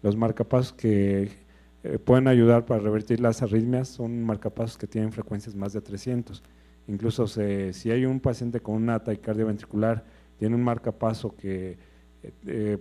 Los marcapasos que pueden ayudar para revertir las arritmias son marcapasos que tienen frecuencias más de 300. Incluso si hay un paciente con una taquicardia ventricular, tiene un marcapaso que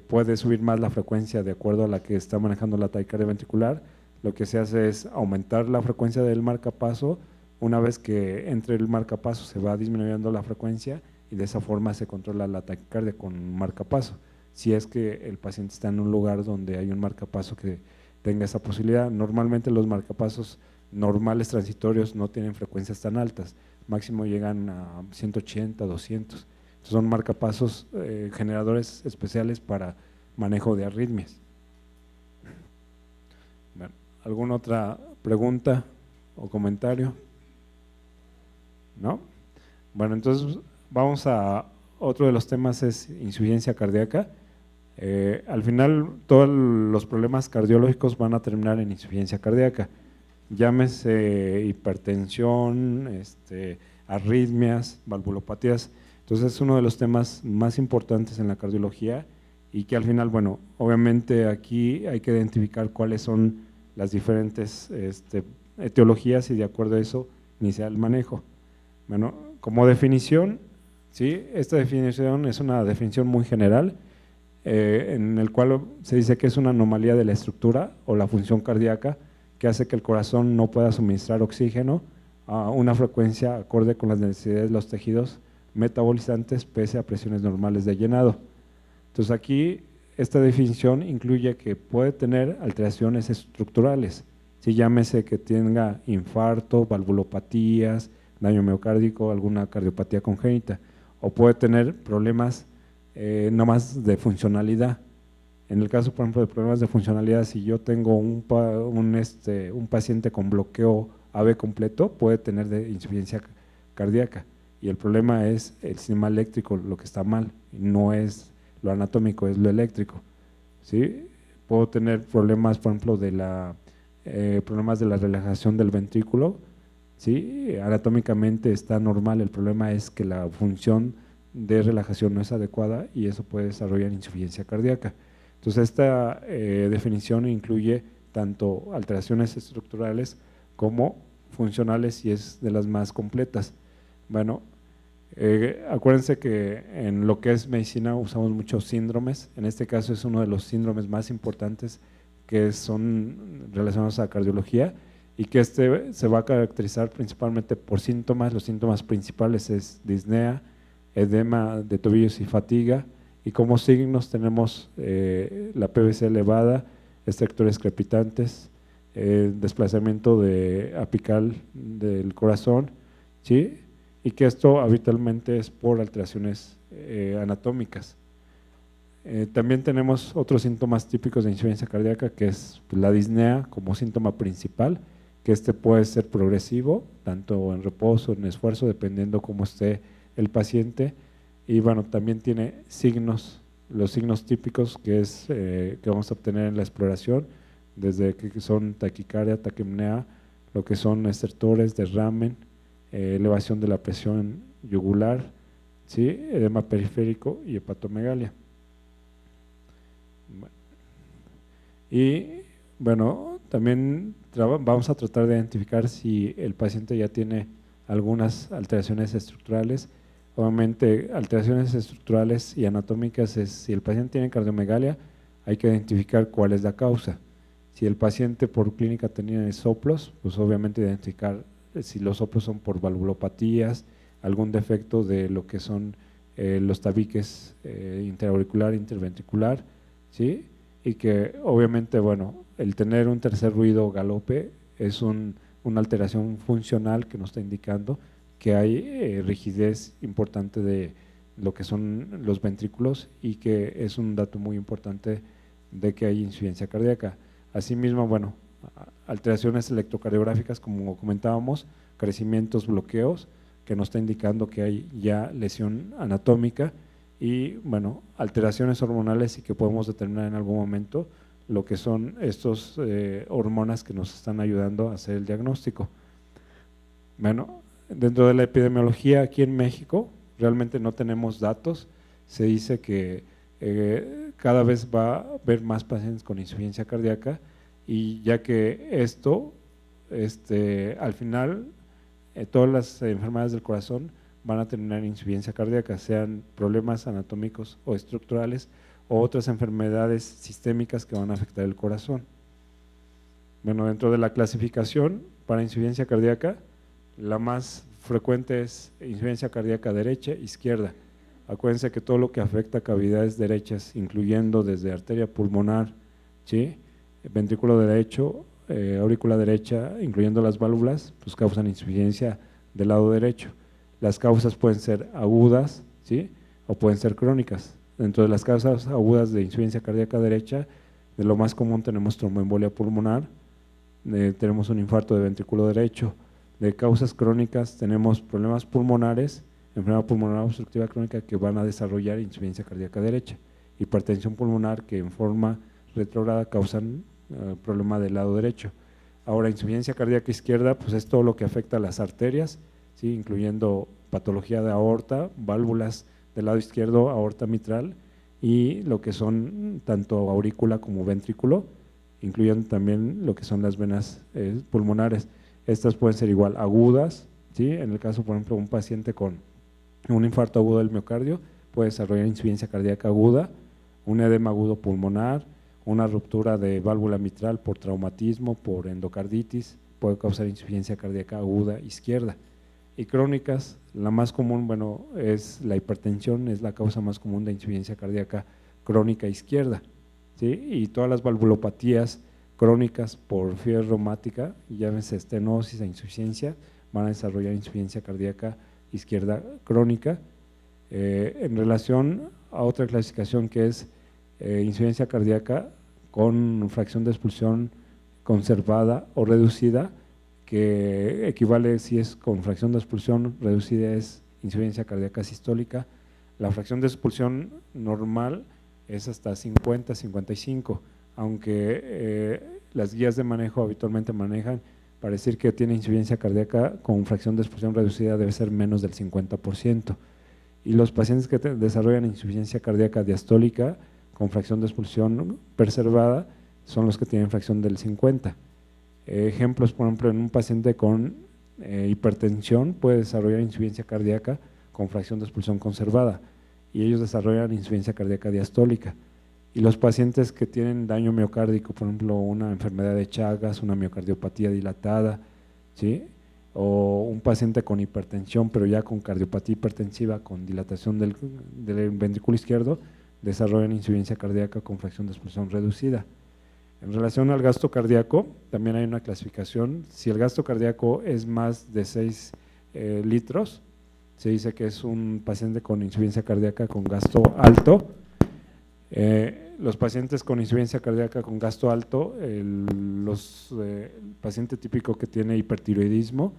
puede subir más la frecuencia de acuerdo a la que está manejando la taquicardia ventricular, lo que se hace es aumentar la frecuencia del marcapaso. Una vez que entre el marcapaso se va disminuyendo la frecuencia y de esa forma se controla la taquicardia con marcapaso. Si es que el paciente está en un lugar donde hay un marcapaso que tenga esa posibilidad. Normalmente los marcapasos normales transitorios no tienen frecuencias tan altas, máximo llegan a 180, 200. Entonces son marcapasos generadores especiales para manejo de arritmias. Bueno, ¿alguna otra pregunta o comentario? ¿No? Bueno, entonces vamos a otro de los temas, es insuficiencia cardíaca. Al final todos los problemas cardiológicos van a terminar en insuficiencia cardíaca, llámese hipertensión, arritmias, valvulopatías. Entonces es uno de los temas más importantes en la cardiología y que al final, bueno, obviamente aquí hay que identificar cuáles son las diferentes etiologías y de acuerdo a eso iniciar el manejo. Bueno, como definición, ¿sí? Esta definición es una definición muy general, en el cual se dice que es una anomalía de la estructura o la función cardíaca que hace que el corazón no pueda suministrar oxígeno a una frecuencia acorde con las necesidades de los tejidos metabolizantes pese a presiones normales de llenado. Entonces aquí esta definición incluye que puede tener alteraciones estructurales, si llámese que tenga infarto, valvulopatías, daño miocárdico, alguna cardiopatía congénita, o puede tener problemas no más de funcionalidad. En el caso, por ejemplo, de problemas de funcionalidad, si yo tengo un paciente con bloqueo AV completo, puede tener insuficiencia cardíaca, y el problema es el sistema eléctrico lo que está mal, no es lo anatómico, es lo eléctrico, ¿sí? Puedo tener problemas, por ejemplo, problemas de la relajación del ventrículo, ¿sí? Anatómicamente está normal, el problema es que la función de relajación no es adecuada y eso puede desarrollar insuficiencia cardíaca. Entonces esta definición incluye tanto alteraciones estructurales como funcionales y es de las más completas. Bueno, acuérdense que en lo que es medicina usamos muchos síndromes, en este caso es uno de los síndromes más importantes que son relacionados a cardiología y que se va a caracterizar principalmente por síntomas. Los síntomas principales es disnea, edema de tobillos y fatiga, y como signos tenemos la PVC elevada, estertores crepitantes, desplazamiento apical del corazón, ¿sí? Y que esto habitualmente es por alteraciones anatómicas. También tenemos otros síntomas típicos de insuficiencia cardíaca, que es la disnea como síntoma principal, que puede ser progresivo, tanto en reposo, en esfuerzo, dependiendo cómo esté el paciente. Y bueno, también tiene los signos típicos que vamos a obtener en la exploración, desde que son taquicardia, taquipnea, lo que son estertores, derramen, elevación de la presión yugular, ¿sí? Edema periférico y hepatomegalia. Y bueno, también vamos a tratar de identificar si el paciente ya tiene algunas alteraciones estructurales. Obviamente, alteraciones estructurales y anatómicas si el paciente tiene cardiomegalia, hay que identificar cuál es la causa. Si el paciente por clínica tenía soplos, pues obviamente identificar si los soplos son por valvulopatías, algún defecto de lo que son los tabiques interauricular, interventricular, ¿sí? Y que obviamente, bueno, el tener un tercer ruido galope es una alteración funcional que nos está indicando que hay rigidez importante de lo que son los ventrículos y que es un dato muy importante de que hay insuficiencia cardíaca. Asimismo, bueno, alteraciones electrocardiográficas, como comentábamos, crecimientos, bloqueos, que nos está indicando que hay ya lesión anatómica, y bueno, alteraciones hormonales y que podemos determinar en algún momento lo que son estos hormonas que nos están ayudando a hacer el diagnóstico. Bueno, dentro de la epidemiología aquí en México realmente no tenemos datos. Se dice que cada vez va a haber más pacientes con insuficiencia cardíaca, y ya que esto, al final, todas las enfermedades del corazón van a terminar en insuficiencia cardíaca, sean problemas anatómicos o estructurales o otras enfermedades sistémicas que van a afectar el corazón. Bueno, dentro de la clasificación para insuficiencia cardíaca, la más frecuente es insuficiencia cardíaca derecha e izquierda. Acuérdense que todo lo que afecta cavidades derechas, incluyendo desde arteria pulmonar, ¿sí?, ventrículo derecho, aurícula derecha, incluyendo las válvulas, pues causan insuficiencia del lado derecho. Las causas pueden ser agudas, ¿sí?, o pueden ser crónicas. Dentro de las causas agudas de insuficiencia cardíaca derecha, de lo más común tenemos tromboembolia pulmonar, tenemos un infarto de ventrículo derecho. De causas crónicas tenemos problemas pulmonares, enfermedad pulmonar obstructiva crónica que van a desarrollar insuficiencia cardíaca derecha, hipertensión pulmonar que en forma retrógrada causan problema del lado derecho. Ahora, insuficiencia cardíaca izquierda, pues es todo lo que afecta a las arterias, ¿sí?, incluyendo patología de aorta, válvulas del lado izquierdo, aorta mitral, y lo que son tanto aurícula como ventrículo, incluyendo también lo que son las venas pulmonares. Estas pueden ser igual agudas, ¿sí?, en el caso, por ejemplo, un paciente con un infarto agudo del miocardio puede desarrollar insuficiencia cardíaca aguda, un edema agudo pulmonar, una ruptura de válvula mitral por traumatismo, por endocarditis, puede causar insuficiencia cardíaca aguda izquierda. Y crónicas, la más común, bueno, es la hipertensión, es la causa más común de insuficiencia cardíaca crónica izquierda, ¿sí?, y todas las valvulopatías crónicas por fiebre reumática, llámese estenosis e insuficiencia, van a desarrollar insuficiencia cardíaca izquierda crónica. En relación a otra clasificación que es insuficiencia cardíaca con fracción de expulsión conservada o reducida, que equivale, si es con fracción de expulsión reducida, es insuficiencia cardíaca sistólica. La fracción de expulsión normal es hasta 50-55, aunque las guías de manejo habitualmente manejan para decir que tiene insuficiencia cardíaca con fracción de expulsión reducida debe ser menos del 50%. Y los pacientes que desarrollan insuficiencia cardíaca diastólica con fracción de expulsión preservada son los que tienen fracción del 50%. Ejemplos, por ejemplo, en un paciente con hipertensión puede desarrollar insuficiencia cardíaca con fracción de expulsión conservada, y ellos desarrollan insuficiencia cardíaca diastólica. Y los pacientes que tienen daño miocárdico, por ejemplo, una enfermedad de Chagas, una miocardiopatía dilatada, ¿sí?, o un paciente con hipertensión, pero ya con cardiopatía hipertensiva, con dilatación del ventrículo izquierdo, desarrollan insuficiencia cardíaca con fracción de expulsión reducida. En relación al gasto cardíaco, también hay una clasificación. Si el gasto cardíaco es más de 6 litros, se dice que es un paciente con insuficiencia cardíaca con gasto alto. Los pacientes con insuficiencia cardíaca con gasto alto, el paciente típico que tiene hipertiroidismo,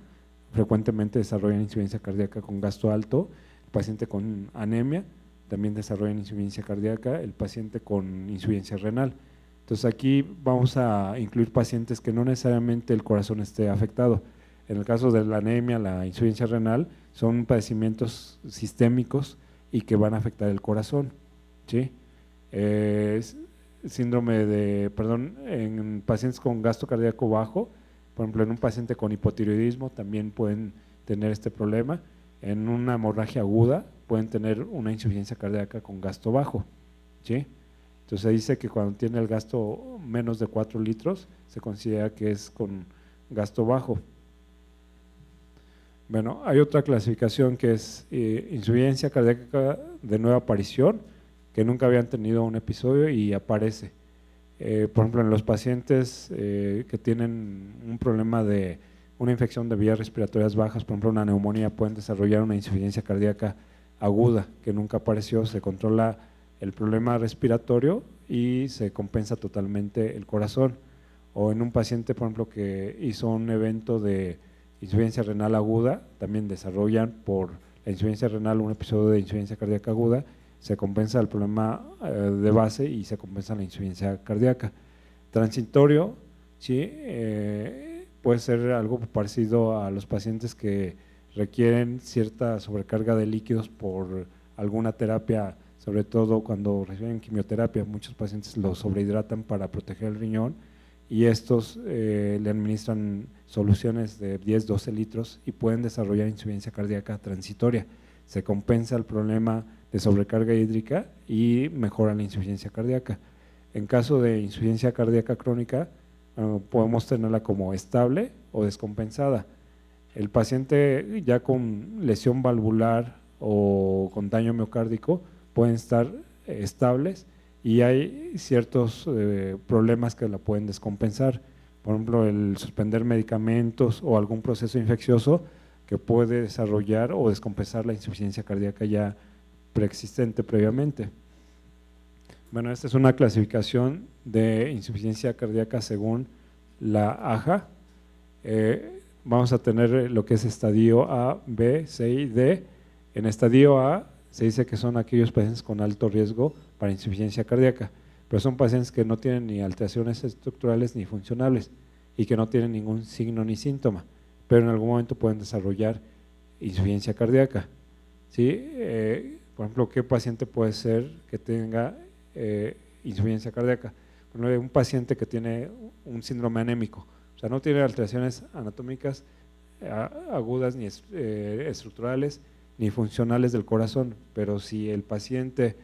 frecuentemente desarrollan insuficiencia cardíaca con gasto alto. El paciente con anemia también desarrolla insuficiencia cardíaca, el paciente con insuficiencia renal. Entonces aquí vamos a incluir pacientes que no necesariamente el corazón esté afectado. En el caso de la anemia, la insuficiencia renal, son padecimientos sistémicos y que van a afectar el corazón, ¿sí? En pacientes con gasto cardíaco bajo, por ejemplo, en un paciente con hipotiroidismo también pueden tener este problema. En una hemorragia aguda pueden tener una insuficiencia cardíaca con gasto bajo, ¿sí? Entonces se dice que cuando tiene el gasto menos de 4 litros se considera que es con gasto bajo. Bueno, hay otra clasificación que es insuficiencia cardíaca de nueva aparición, que nunca habían tenido un episodio y aparece. Por ejemplo, en los pacientes que tienen un problema de una infección de vías respiratorias bajas, por ejemplo una neumonía, pueden desarrollar una insuficiencia cardíaca aguda que nunca apareció, se controla el problema respiratorio y se compensa totalmente el corazón. O en un paciente, por ejemplo, que hizo un evento de insuficiencia renal aguda, también desarrollan por la insuficiencia renal un episodio de insuficiencia cardíaca aguda, se compensa el problema de base y se compensa la insuficiencia cardíaca. Transitorio, sí, puede ser algo parecido a los pacientes que requieren cierta sobrecarga de líquidos por alguna terapia sobre todo cuando reciben quimioterapia, muchos pacientes lo sobrehidratan para proteger el riñón y estos le administran soluciones de 10-12 litros y pueden desarrollar insuficiencia cardíaca transitoria. Se compensa el problema de sobrecarga hídrica y mejora la insuficiencia cardíaca. En caso de insuficiencia cardíaca crónica, podemos tenerla como estable o descompensada. El paciente ya con lesión valvular o con daño miocárdico pueden estar estables y hay ciertos problemas que la pueden descompensar, por ejemplo el suspender medicamentos o algún proceso infeccioso que puede desarrollar o descompensar la insuficiencia cardíaca ya preexistente previamente. Bueno, esta es una clasificación de insuficiencia cardíaca según la AJA. Vamos a tener lo que es estadio A, B, C y D. En estadio A se dice que son aquellos pacientes con alto riesgo para insuficiencia cardíaca, pero son pacientes que no tienen ni alteraciones estructurales ni funcionales y que no tienen ningún signo ni síntoma, pero en algún momento pueden desarrollar insuficiencia cardíaca. ¿Sí? Por ejemplo, ¿qué paciente puede ser que tenga insuficiencia cardíaca? Por ejemplo, un paciente que tiene un síndrome anémico, o sea, no tiene alteraciones anatómicas agudas ni estructurales ni funcionales del corazón, pero si el paciente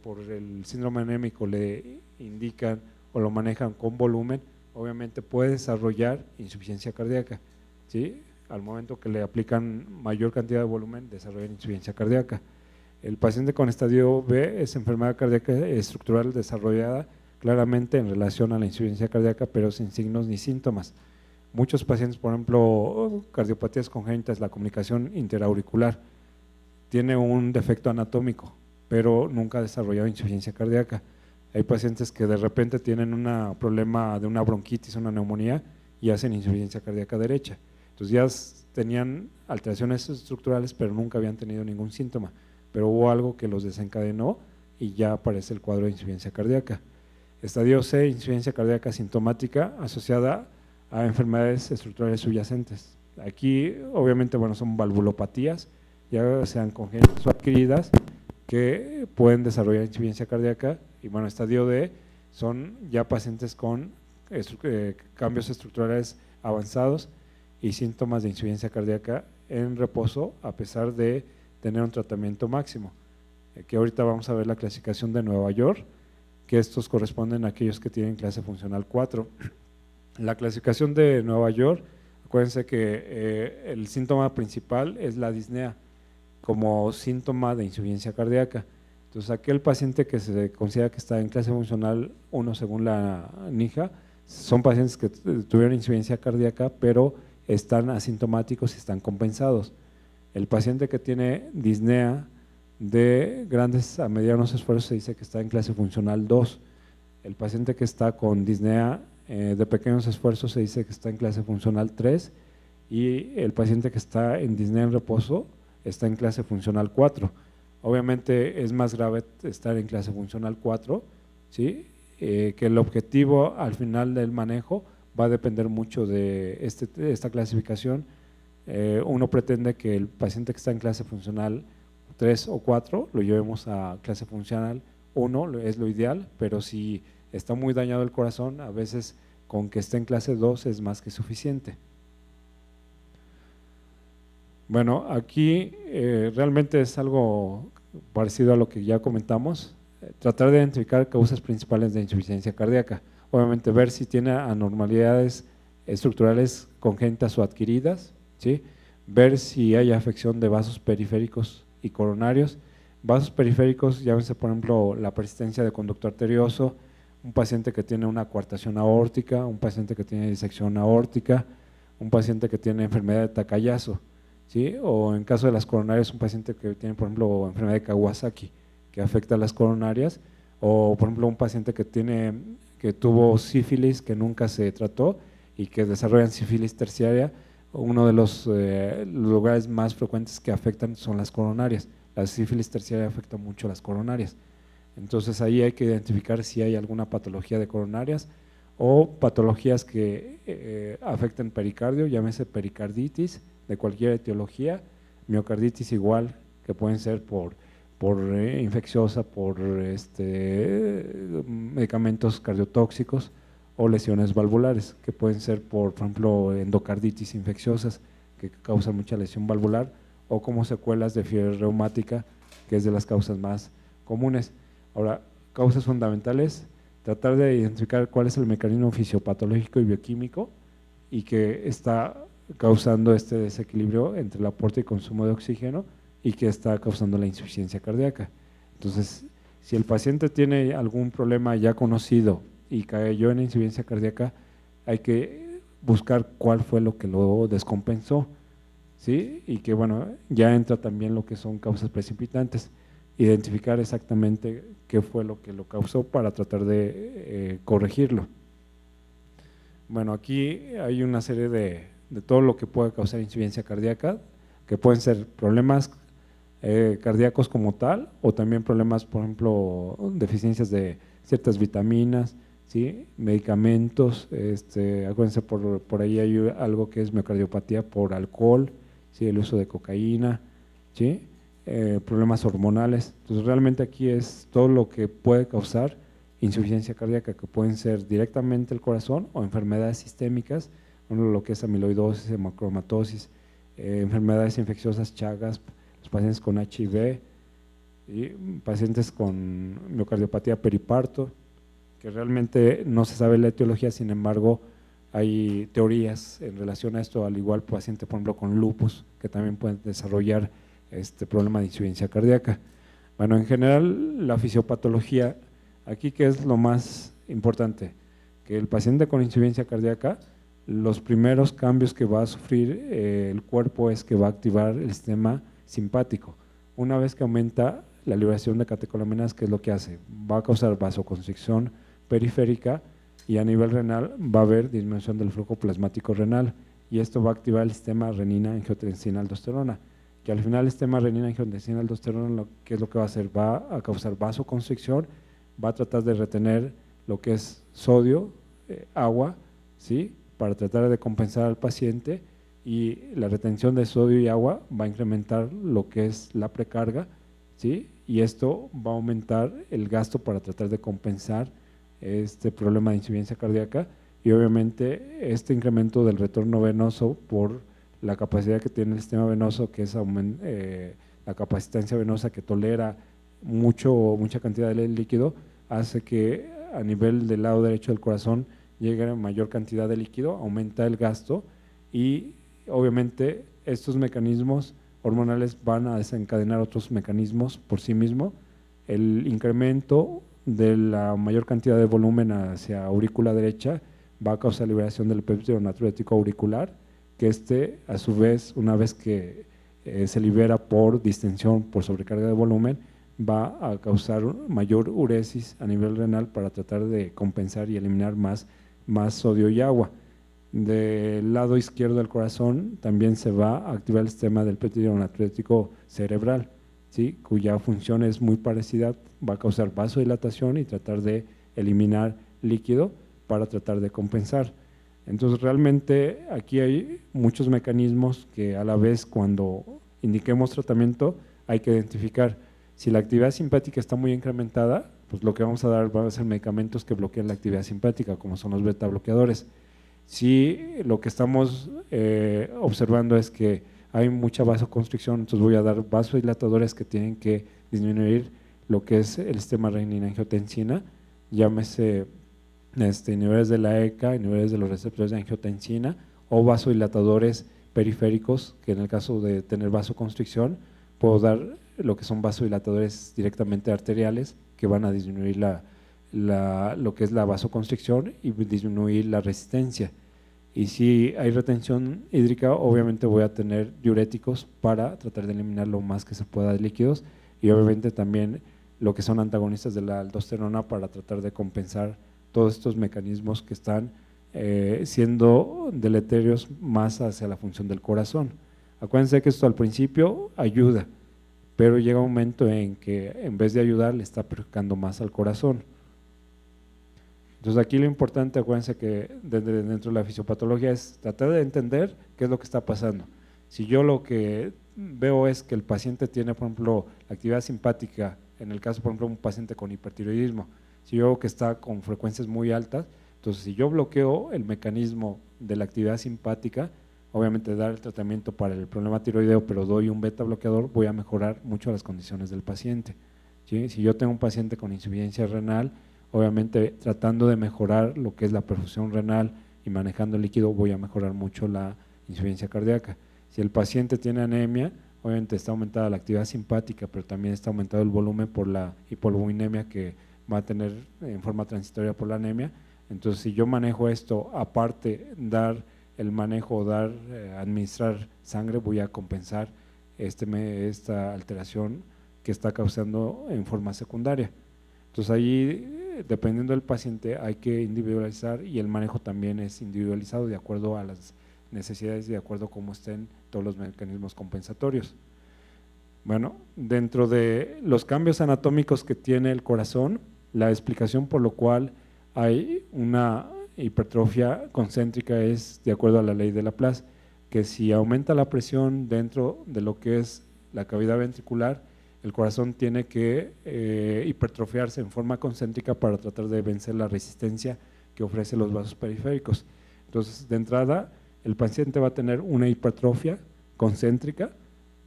por el síndrome anémico le indican o lo manejan con volumen, obviamente puede desarrollar insuficiencia cardíaca, ¿sí? Al momento que le aplican mayor cantidad de volumen, desarrolla insuficiencia cardíaca. El paciente con estadio B es enfermedad cardíaca estructural desarrollada claramente en relación a la insuficiencia cardíaca, pero sin signos ni síntomas. Muchos pacientes, por ejemplo, cardiopatías congénitas, la comunicación interauricular, tiene un defecto anatómico, pero nunca ha desarrollado insuficiencia cardíaca. Hay pacientes que de repente tienen un problema de una bronquitis, una neumonía y hacen insuficiencia cardíaca derecha. Entonces ya tenían alteraciones estructurales, pero nunca habían tenido ningún síntoma, pero hubo algo que los desencadenó y ya aparece el cuadro de insuficiencia cardíaca. Estadio C, insuficiencia cardíaca sintomática asociada a enfermedades estructurales subyacentes. Aquí obviamente son valvulopatías, ya sean congénitas o adquiridas, que pueden desarrollar insuficiencia cardíaca. Y estadio D son ya pacientes con cambios estructurales avanzados y síntomas de insuficiencia cardíaca en reposo a pesar de tener un tratamiento máximo, que ahorita vamos a ver la clasificación de Nueva York, que estos corresponden a aquellos que tienen clase funcional 4. La clasificación de Nueva York, acuérdense que el síntoma principal es la disnea como síntoma de insuficiencia cardíaca. Entonces, aquel paciente que se considera que está en clase funcional 1 según la NIJA, son pacientes que tuvieron insuficiencia cardíaca, pero están asintomáticos y están compensados. El paciente que tiene disnea de grandes a medianos esfuerzos se dice que está en clase funcional 2. El paciente que está con disnea de pequeños esfuerzos se dice que está en clase funcional 3 y el paciente que está en disnea en reposo está en clase funcional 4. Obviamente es más grave estar en clase funcional 4, ¿sí? Que el objetivo al final del manejo va a depender mucho de esta clasificación. Uno pretende que el paciente que está en clase funcional 3 o 4 lo llevemos a clase funcional 1, es lo ideal, pero si está muy dañado el corazón, a veces con que esté en clase 2 es más que suficiente. Bueno, aquí realmente es algo parecido a lo que ya comentamos, tratar de identificar causas principales de insuficiencia cardíaca, obviamente ver si tiene anormalidades estructurales congénitas o adquiridas, ¿sí? Ver si hay afección de vasos periféricos y coronarios. Vasos periféricos, llámense por ejemplo la persistencia de conducto arterioso, un paciente que tiene una coartación aórtica, un paciente que tiene disección aórtica, un paciente que tiene enfermedad de Takayasu, ¿sí? O en caso de las coronarias, un paciente que tiene por ejemplo enfermedad de Kawasaki, que afecta a las coronarias, o por ejemplo un paciente que tuvo sífilis que nunca se trató y que desarrollan sífilis terciaria. Uno de los lugares más frecuentes que afectan son las coronarias. La sífilis terciaria afecta mucho a las coronarias. Entonces ahí hay que identificar si hay alguna patología de coronarias o patologías que afecten pericardio, llámese pericarditis de cualquier etiología, miocarditis igual, que pueden ser por por infecciosa, por medicamentos cardiotóxicos o lesiones valvulares, que pueden ser por ejemplo endocarditis infecciosas, que causan mucha lesión valvular, o como secuelas de fiebre reumática, que es de las causas más comunes. Ahora, causas fundamentales: tratar de identificar cuál es el mecanismo fisiopatológico y bioquímico y que está causando este desequilibrio entre el aporte y consumo de oxígeno y que está causando la insuficiencia cardíaca. Entonces, si el paciente tiene algún problema ya conocido y cayó en insuficiencia cardíaca, hay que buscar cuál fue lo que lo descompensó, ¿sí? Y que bueno, ya entra también lo que son causas precipitantes, identificar exactamente qué fue lo que lo causó para tratar de corregirlo. Bueno, aquí hay una serie de todo lo que puede causar insuficiencia cardíaca, que pueden ser problemas cardíacos como tal, o también problemas, por ejemplo, deficiencias de ciertas vitaminas, ¿sí? Medicamentos, acuérdense, por ahí hay algo que es miocardiopatía por alcohol, ¿sí? El uso de cocaína, ¿sí? Problemas hormonales. Entonces realmente aquí es todo lo que puede causar insuficiencia cardíaca, que pueden ser directamente el corazón o enfermedades sistémicas, lo que es amiloidosis, hemocromatosis, enfermedades infecciosas, Chagas, los pacientes con HIV, y pacientes con miocardiopatía periparto, que realmente no se sabe la etiología, sin embargo hay teorías en relación a esto, al igual paciente por ejemplo con lupus, que también pueden desarrollar este problema de insuficiencia cardíaca. Bueno, en general la fisiopatología, aquí que es lo más importante, que el paciente con insuficiencia cardíaca, los primeros cambios que va a sufrir el cuerpo es que va a activar el sistema simpático. Una vez que aumenta la liberación de catecolaminas, ¿qué es lo que hace? Va a causar vasoconstricción periférica y a nivel renal va a haber disminución del flujo plasmático renal, y esto va a activar el sistema renina-angiotensina-aldosterona, que al final el sistema renina-angiotensina-aldosterona, ¿qué es lo que va a hacer? Va a causar vasoconstricción, va a tratar de retener lo que es sodio, agua, ¿sí? Para tratar de compensar al paciente, y la retención de sodio y agua va a incrementar lo que es la precarga, ¿sí? Y esto va a aumentar el gasto para tratar de compensar este problema de insuficiencia cardíaca, y obviamente este incremento del retorno venoso por la capacidad que tiene el sistema venoso, que es la capacitancia venosa que tolera mucha cantidad de líquido, hace que a nivel del lado derecho del corazón llegue a mayor cantidad de líquido, aumenta el gasto, y obviamente estos mecanismos hormonales van a desencadenar otros mecanismos por sí mismo. El incremento de la mayor cantidad de volumen hacia aurícula derecha va a causar liberación del péptido natriurético auricular, que a su vez, una vez que se libera por distensión, por sobrecarga de volumen, va a causar mayor uresis a nivel renal para tratar de compensar y eliminar más sodio y agua. Del lado izquierdo del corazón también se va a activar el sistema del péptido natriurético cerebral, ¿sí? Cuya función es muy parecida, va a causar vasodilatación y tratar de eliminar líquido para tratar de compensar. Entonces realmente aquí hay muchos mecanismos que a la vez, cuando indiquemos tratamiento, hay que identificar. Si la actividad simpática está muy incrementada, pues lo que vamos a dar van a ser medicamentos que bloqueen la actividad simpática, como son los beta bloqueadores. Si lo que estamos observando es que hay mucha vasoconstricción, entonces voy a dar vasodilatadores que tienen que disminuir lo que es el sistema renina-angiotensina, llámese inhibidores de la ECA, inhibidores de los receptores de angiotensina, o vasodilatadores periféricos, que en el caso de tener vasoconstricción, puedo dar lo que son vasodilatadores directamente arteriales, que van a disminuir lo que es la vasoconstricción y disminuir la resistencia. Y si hay retención hídrica, obviamente voy a tener diuréticos para tratar de eliminar lo más que se pueda de líquidos, y obviamente también lo que son antagonistas de la aldosterona para tratar de compensar todos estos mecanismos que están siendo deleterios más hacia la función del corazón. Acuérdense que esto al principio ayuda, pero llega un momento en que en vez de ayudar le está perjudicando más al corazón. Entonces aquí lo importante, acuérdense que dentro de la fisiopatología es tratar de entender qué es lo que está pasando. Si yo lo que veo es que el paciente tiene, por ejemplo, la actividad simpática, en el caso, por ejemplo, un paciente con hipertiroidismo, si yo veo que está con frecuencias muy altas, entonces si yo bloqueo el mecanismo de la actividad simpática, obviamente dar el tratamiento para el problema tiroideo, pero doy un beta bloqueador, voy a mejorar mucho las condiciones del paciente, ¿sí? Si yo tengo un paciente con insuficiencia renal, obviamente tratando de mejorar lo que es la perfusión renal y manejando el líquido, voy a mejorar mucho la insuficiencia cardíaca. Si el paciente tiene anemia, obviamente está aumentada la actividad simpática, pero también está aumentado el volumen por la hipolinemia que va a tener en forma transitoria por la anemia. Entonces, si yo manejo esto, aparte dar el manejo, administrar sangre, voy a compensar esta alteración que está causando en forma secundaria. Entonces, ahí, dependiendo del paciente, hay que individualizar y el manejo también es individualizado de acuerdo a las necesidades y de acuerdo a cómo estén todos los mecanismos compensatorios. Bueno, dentro de los cambios anatómicos que tiene el corazón, la explicación por lo cual hay una hipertrofia concéntrica es de acuerdo a la ley de Laplace, que si aumenta la presión dentro de lo que es la cavidad ventricular, el corazón tiene que hipertrofiarse en forma concéntrica para tratar de vencer la resistencia que ofrecen los vasos periféricos. Entonces, de entrada, el paciente va a tener una hipertrofia concéntrica.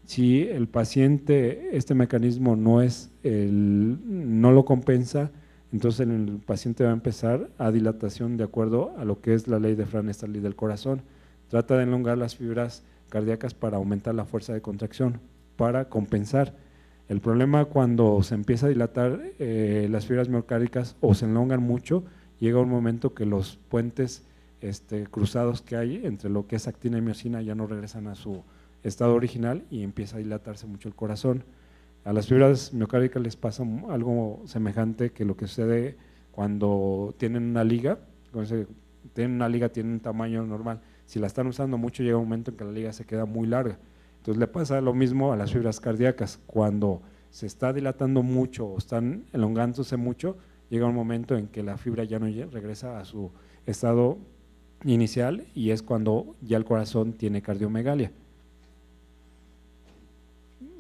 Si el paciente, este mecanismo no lo compensa, entonces el paciente va a empezar a dilatación de acuerdo a lo que es la ley de Fran-Starling del corazón. Trata de elongar las fibras cardíacas para aumentar la fuerza de contracción, para compensar. El problema cuando se empieza a dilatar las fibras miocárdicas o se elongan mucho, llega un momento que los puentes cruzados que hay entre lo que es actina y miocina ya no regresan a su estado original y empieza a dilatarse mucho el corazón. A las fibras miocárdicas les pasa algo semejante que lo que sucede cuando tienen una liga. Cuando tienen una liga, tienen un tamaño normal. Si la están usando mucho, llega un momento en que la liga se queda muy larga. Entonces le pasa lo mismo a las fibras cardíacas. Cuando se está dilatando mucho o están elongándose mucho, llega un momento en que la fibra ya no regresa a su estado inicial y es cuando ya el corazón tiene cardiomegalia.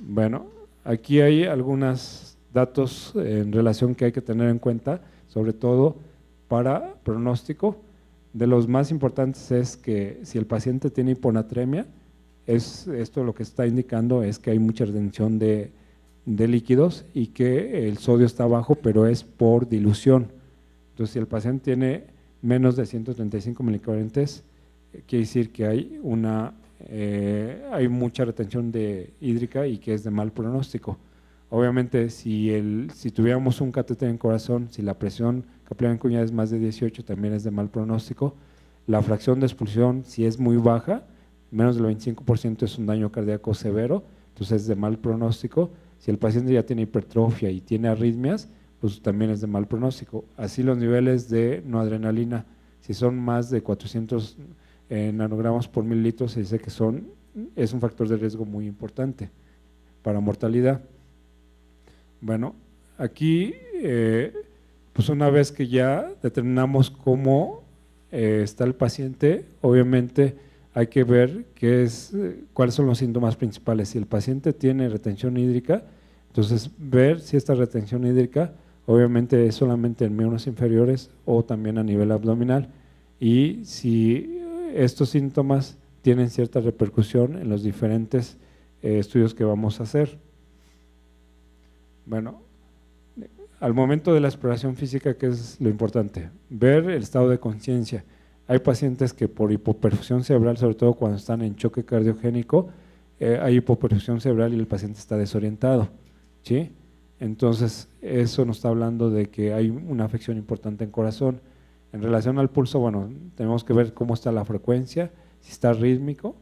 Bueno, aquí hay algunos datos en relación que hay que tener en cuenta, sobre todo para pronóstico. De los más importantes es que si el paciente tiene hiponatremia, esto lo que está indicando es que hay mucha retención de líquidos y que el sodio está bajo, pero es por dilución. Entonces, si el paciente tiene menos de 135 milicorrientes, quiere decir que hay mucha retención hídrica y que es de mal pronóstico. Obviamente, si tuviéramos un catéter en corazón, si la presión capilar en cuñada es más de 18, también es de mal pronóstico. La fracción de expulsión, si es muy baja, menos del 25% es un daño cardíaco severo, entonces es de mal pronóstico. Si el paciente ya tiene hipertrofia y tiene arritmias, pues también es de mal pronóstico. Así los niveles de noradrenalina, si son más de 400 nanogramos por mililitro, se dice que es un factor de riesgo muy importante para mortalidad. Bueno, aquí pues una vez que ya determinamos cómo está el paciente, obviamente hay que ver cuáles son los síntomas principales. Si el paciente tiene retención hídrica, entonces ver si esta retención hídrica obviamente es solamente en miembros inferiores o también a nivel abdominal, y si estos síntomas tienen cierta repercusión en los diferentes estudios que vamos a hacer. Bueno, al momento de la exploración física, ¿qué es lo importante? Ver el estado de conciencia. Hay pacientes que por hipoperfusión cerebral, sobre todo cuando están en choque cardiogénico, hay hipoperfusión cerebral y el paciente está desorientado, ¿sí? Entonces, eso nos está hablando de que hay una afección importante en corazón. En relación al pulso, bueno, tenemos que ver cómo está la frecuencia, si está rítmico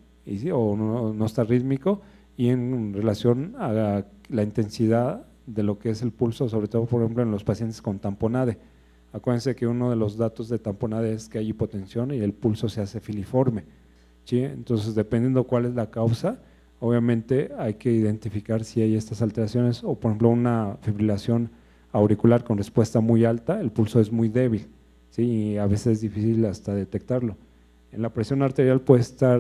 o no está rítmico, y en relación a la intensidad de lo que es el pulso, sobre todo, por ejemplo, en los pacientes con tamponade. Acuérdense que uno de los datos de tamponade es que hay hipotensión y el pulso se hace filiforme, ¿sí? Entonces, dependiendo cuál es la causa, obviamente hay que identificar si hay estas alteraciones, o por ejemplo una fibrilación auricular con respuesta muy alta, el pulso es muy débil, ¿sí? Y a veces es difícil hasta detectarlo. En la presión arterial puede estar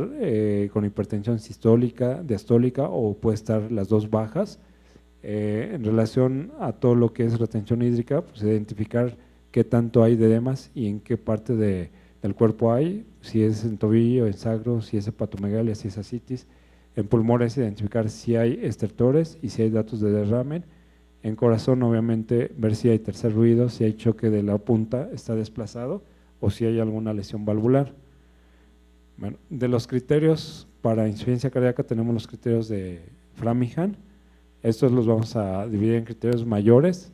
con hipertensión sistólica, diastólica o puede estar las dos bajas. En relación a todo lo que es retención hídrica, pues identificar qué tanto hay de edemas y en qué parte del cuerpo hay, si es en tobillo, en sacro, si es hepatomegalia, si es ascitis. En pulmones identificar si hay estertores y si hay datos de derrame. En corazón obviamente ver si hay tercer ruido, si hay choque de la punta, está desplazado o si hay alguna lesión valvular. Bueno, de los criterios para insuficiencia cardíaca tenemos los criterios de Framingham. Estos los vamos a dividir en criterios mayores.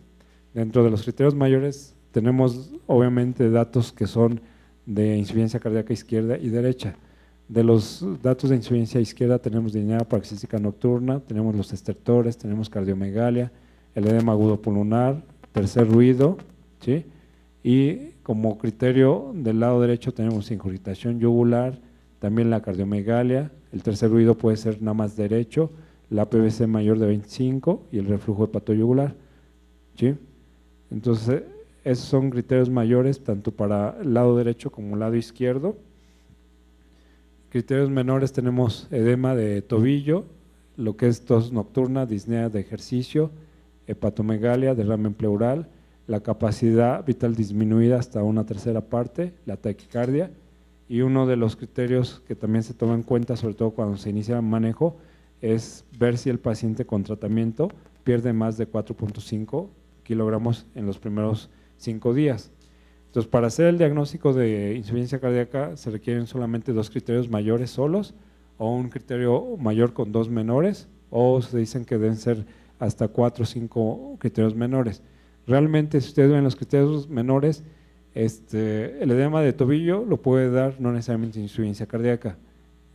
Dentro de los criterios mayores tenemos obviamente datos que son de insuficiencia cardíaca izquierda y derecha. De los datos de insuficiencia izquierda tenemos disnea paroxística nocturna, tenemos los estertores, tenemos cardiomegalia, el edema agudo pulmonar, tercer ruido, ¿sí? Y como criterio del lado derecho tenemos ingurgitación yugular, también la cardiomegalia, el tercer ruido puede ser nada más derecho, la PVC mayor de 25 y el reflujo hepatoyugular, ¿sí? Entonces, esos son criterios mayores tanto para el lado derecho como el lado izquierdo. Criterios menores tenemos edema de tobillo, lo que es tos nocturna, disnea de ejercicio, hepatomegalia, derrame pleural, la capacidad vital disminuida hasta una tercera parte, la taquicardia, y uno de los criterios que también se toma en cuenta, sobre todo cuando se inicia el manejo, es ver si el paciente con tratamiento pierde más de 4.5 kilogramos en los primeros 5 días. Entonces, para hacer el diagnóstico de insuficiencia cardíaca se requieren solamente 2 criterios mayores solos o un criterio mayor con 2 menores, o se dicen que deben ser hasta 4 o 5 criterios menores. Realmente, si ustedes ven los criterios menores, el edema de tobillo lo puede dar no necesariamente insuficiencia cardíaca,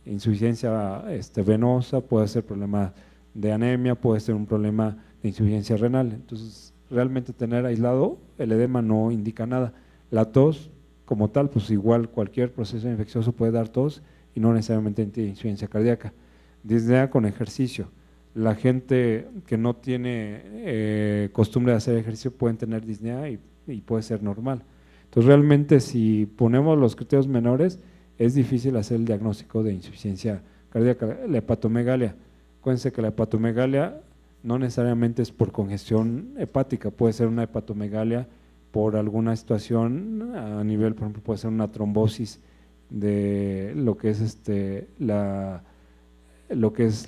insuficiencia venosa, puede ser problema de anemia, puede ser un problema de insuficiencia renal. Entonces, realmente tener aislado el edema no indica nada. La tos, como tal, pues igual cualquier proceso infeccioso puede dar tos y no necesariamente insuficiencia cardíaca. Disnea con ejercicio. La gente que no tiene costumbre de hacer ejercicio pueden tener disnea y puede ser normal. Entonces, realmente si ponemos los criterios menores, es difícil hacer el diagnóstico de insuficiencia cardíaca. La hepatomegalia, acuérdense que la hepatomegalia no necesariamente es por congestión hepática, puede ser una hepatomegalia por alguna situación a nivel, por ejemplo, puede ser una trombosis de lo que es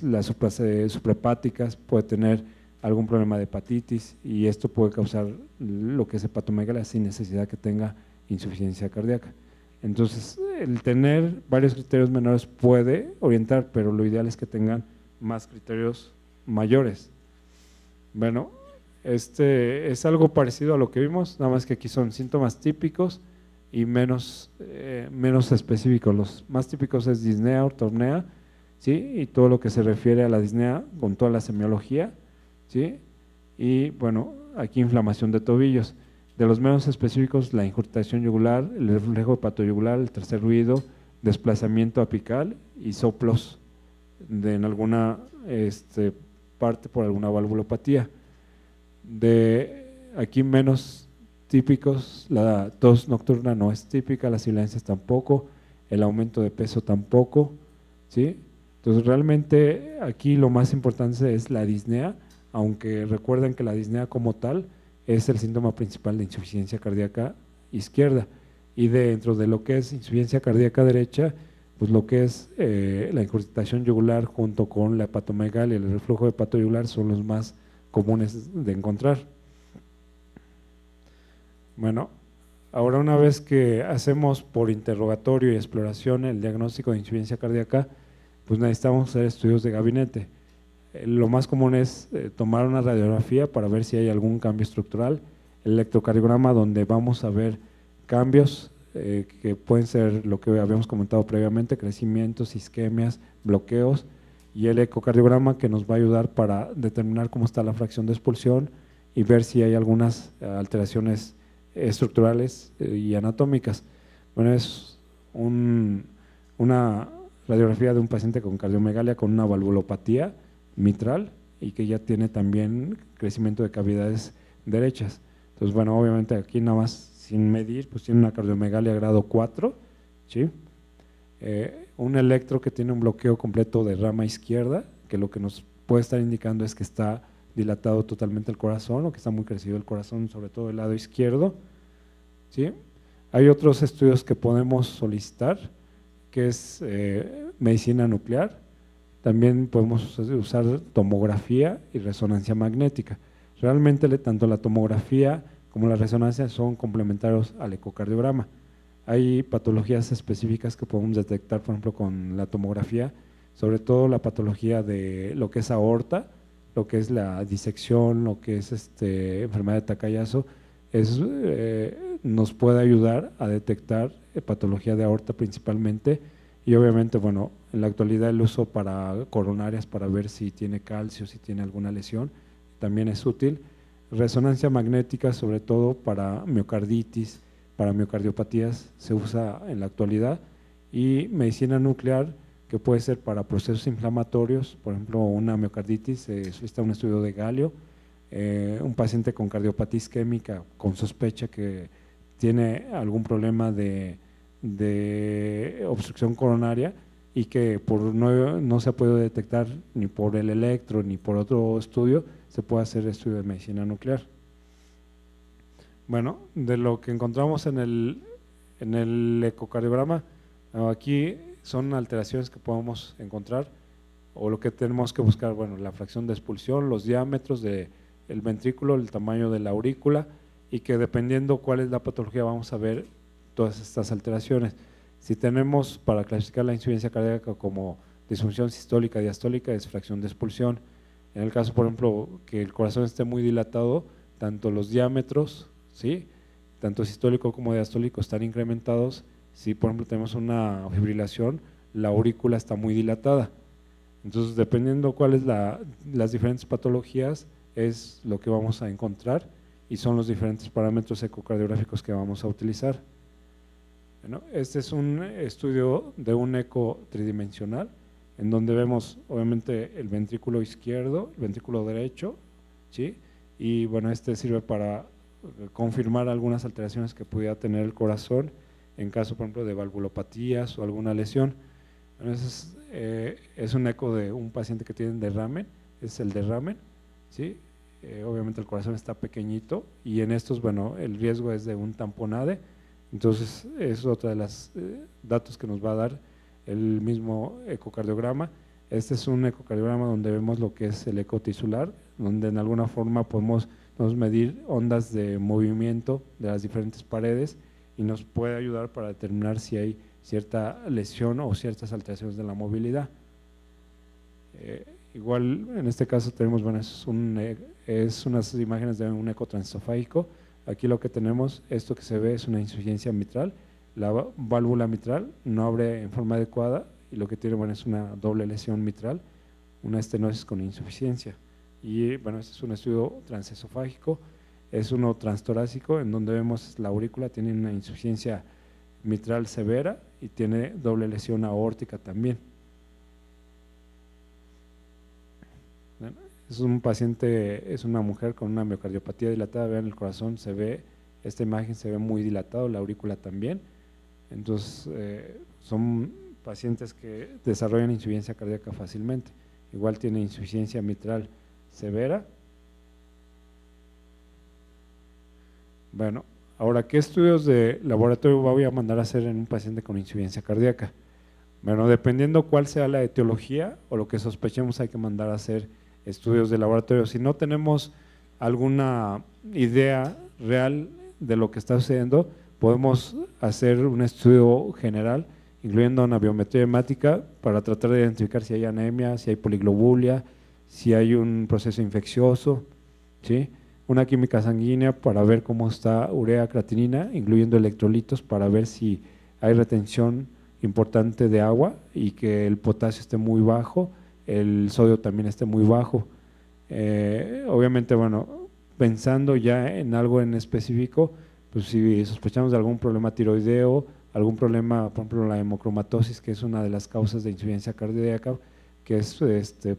las suprahepáticas, puede tener algún problema de hepatitis y esto puede causar lo que es hepatomegalia sin necesidad que tenga insuficiencia cardíaca. Entonces, el tener varios criterios menores puede orientar, pero lo ideal es que tengan más criterios mayores. Bueno, es algo parecido a lo que vimos, nada más que aquí son síntomas típicos y menos específicos. Los más típicos es disnea, ortornea, ¿sí? Y todo lo que se refiere a la disnea con toda la semiología, ¿sí? Y bueno, aquí inflamación de tobillos. De los menos específicos, la ingurgitación yugular, el reflejo hepatoyugular, el tercer ruido, desplazamiento apical y soplos en alguna parte por alguna valvulopatía. De aquí menos típicos, la tos nocturna no es típica, las sibilancias tampoco, el aumento de peso tampoco, ¿sí? Entonces realmente aquí lo más importante es la disnea, aunque recuerden que la disnea como tal es el síntoma principal de insuficiencia cardíaca izquierda, y dentro de lo que es insuficiencia cardíaca derecha, pues lo que es la incrustación yugular junto con la hepatomegalia y el reflujo hepatoyugular son los más comunes de encontrar. Bueno, ahora una vez que hacemos por interrogatorio y exploración el diagnóstico de insuficiencia cardíaca, pues necesitamos hacer estudios de gabinete. Lo más común es tomar una radiografía para ver si hay algún cambio estructural, el electrocardiograma donde vamos a ver cambios que pueden ser lo que habíamos comentado previamente, crecimientos, isquemias, bloqueos, y el ecocardiograma que nos va a ayudar para determinar cómo está la fracción de expulsión y ver si hay algunas alteraciones estructurales y anatómicas. Bueno, es una radiografía de un paciente con cardiomegalia con una valvulopatía mitral y que ya tiene también crecimiento de cavidades derechas. Entonces, bueno, obviamente aquí nada más sin medir, pues tiene una cardiomegalia grado 4, ¿sí? un electro que tiene un bloqueo completo de rama izquierda, que lo que nos puede estar indicando es que está dilatado totalmente el corazón o que está muy crecido el corazón, sobre todo el lado izquierdo, ¿sí? Hay otros estudios que podemos solicitar, que es medicina nuclear. También podemos usar tomografía y resonancia magnética. Realmente tanto la tomografía como la resonancia son complementarios al ecocardiograma. Hay patologías específicas que podemos detectar, por ejemplo, con la tomografía, sobre todo la patología de lo que es aorta, lo que es la disección, lo que es enfermedad de Takayasu, nos puede ayudar a detectar patología de aorta principalmente, y obviamente, bueno, en la actualidad el uso para coronarias para ver si tiene calcio, si tiene alguna lesión, también es útil. Resonancia magnética, sobre todo para miocarditis, para miocardiopatías, se usa en la actualidad, y medicina nuclear, que puede ser para procesos inflamatorios, por ejemplo, una miocarditis, está un estudio de galio, un paciente con cardiopatía isquémica con sospecha que tiene algún problema de obstrucción coronaria y que no se ha podido detectar ni por el electro ni por otro estudio, se puede hacer estudio de medicina nuclear. Bueno, de lo que encontramos en el ecocardiograma, aquí son alteraciones que podemos encontrar, o lo que tenemos que buscar, bueno, la fracción de expulsión, los diámetros del ventrículo, el tamaño de la aurícula, y que dependiendo cuál es la patología vamos a ver todas estas alteraciones. Si tenemos para clasificar la insuficiencia cardíaca como disfunción sistólica, diastólica, es fracción de expulsión. En el caso, por ejemplo, que el corazón esté muy dilatado, tanto los diámetros, ¿sí?, tanto sistólico como diastólico están incrementados. Si por ejemplo tenemos una fibrilación, la aurícula está muy dilatada. Entonces, dependiendo cuáles las diferentes patologías, es lo que vamos a encontrar, y son los diferentes parámetros ecocardiográficos que vamos a utilizar. Bueno, este es un estudio de un eco tridimensional, en donde vemos obviamente el ventrículo izquierdo, el ventrículo derecho, ¿sí? Y bueno, sirve para confirmar algunas alteraciones que pudiera tener el corazón, en caso, por ejemplo, de valvulopatías o alguna lesión. Entonces, es un eco de un paciente que tiene derrame, es el derrame, ¿sí? Obviamente el corazón está pequeñito, y en estos, bueno, el riesgo es de un tamponade. Entonces, es otra de los datos que nos va a dar el mismo ecocardiograma. Este es un ecocardiograma donde vemos lo que es el eco tisular, donde en alguna forma podemos medir ondas de movimiento de las diferentes paredes, y nos puede ayudar para determinar si hay cierta lesión o ciertas alteraciones de la movilidad. Igual en este caso tenemos, bueno, es unas imágenes de un eco transesofágico. Aquí lo que tenemos, esto que se ve es una insuficiencia mitral, la válvula mitral no abre en forma adecuada, y lo que tiene, bueno, es una doble lesión mitral, una estenosis con insuficiencia. Y bueno, este es un estudio transesofágico, es uno transtorácico, en donde vemos la aurícula tiene una insuficiencia mitral severa y tiene doble lesión aórtica también. Bueno, es un paciente, es una mujer con una miocardiopatía dilatada. Vean, el corazón se ve, esta imagen se ve muy dilatado, la aurícula también. Entonces, son pacientes que desarrollan insuficiencia cardíaca fácilmente. Igual tiene insuficiencia mitral severa. Bueno, ahora, ¿qué estudios de laboratorio voy a mandar a hacer en un paciente con insuficiencia cardíaca? Bueno, dependiendo cuál sea la etiología o lo que sospechemos, hay que mandar a hacer estudios de laboratorio. Si no tenemos alguna idea real de lo que está sucediendo, podemos hacer un estudio general, incluyendo una biometría hemática, para tratar de identificar si hay anemia, si hay poliglobulia, si hay un proceso infeccioso, ¿sí? Una química sanguínea para ver cómo está urea, creatinina, incluyendo electrolitos, para ver si hay retención importante de agua y que el potasio esté muy bajo, el sodio también esté muy bajo. Obviamente, bueno, pensando ya en algo en específico, pues si sospechamos de algún problema tiroideo, algún problema, por ejemplo, la hemocromatosis, que es una de las causas de insuficiencia cardíaca, que es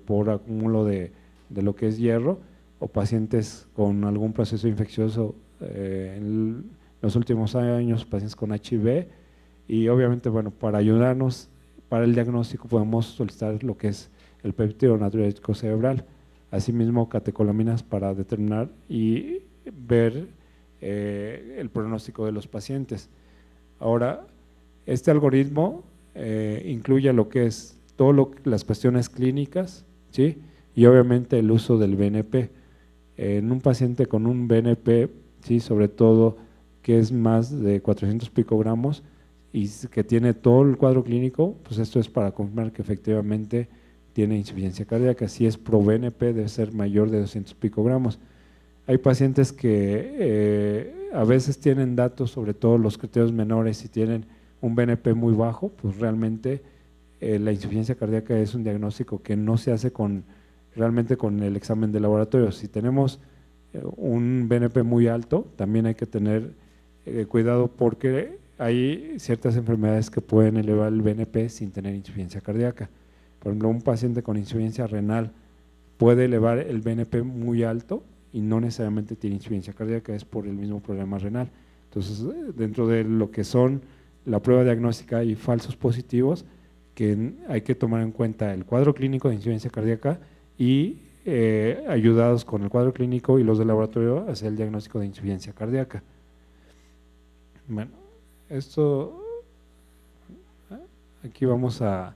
por acúmulo de lo que es hierro, o pacientes con algún proceso infeccioso, en los últimos años, pacientes con HIV, y obviamente, bueno, para ayudarnos para el diagnóstico podemos solicitar lo que es el péptido natriurético cerebral, asimismo catecolaminas para determinar y ver el pronóstico de los pacientes. Ahora, este algoritmo incluye lo que es las cuestiones clínicas, ¿sí? Y obviamente el uso del BNP. En un paciente con un BNP, ¿sí? Sobre todo que es más de 400 picogramos y que tiene todo el cuadro clínico, pues esto es para confirmar que efectivamente tiene insuficiencia cardíaca. Si es pro BNP debe ser mayor de 200 picogramos. Hay pacientes que a veces tienen datos, sobre todo los criterios menores, si tienen un BNP muy bajo, pues realmente la insuficiencia cardíaca es un diagnóstico que no se hace realmente con el examen de laboratorio. Si tenemos un BNP muy alto, también hay que tener cuidado porque hay ciertas enfermedades que pueden elevar el BNP sin tener insuficiencia cardíaca. Por ejemplo, un paciente con insuficiencia renal puede elevar el BNP muy alto y no necesariamente tiene insuficiencia cardíaca, es por el mismo problema renal. Entonces, dentro de lo que son la prueba diagnóstica y falsos positivos, que hay que tomar en cuenta el cuadro clínico de insuficiencia cardíaca y ayudados con el cuadro clínico y los de laboratorio a hacer el diagnóstico de insuficiencia cardíaca. Bueno, esto, aquí vamos a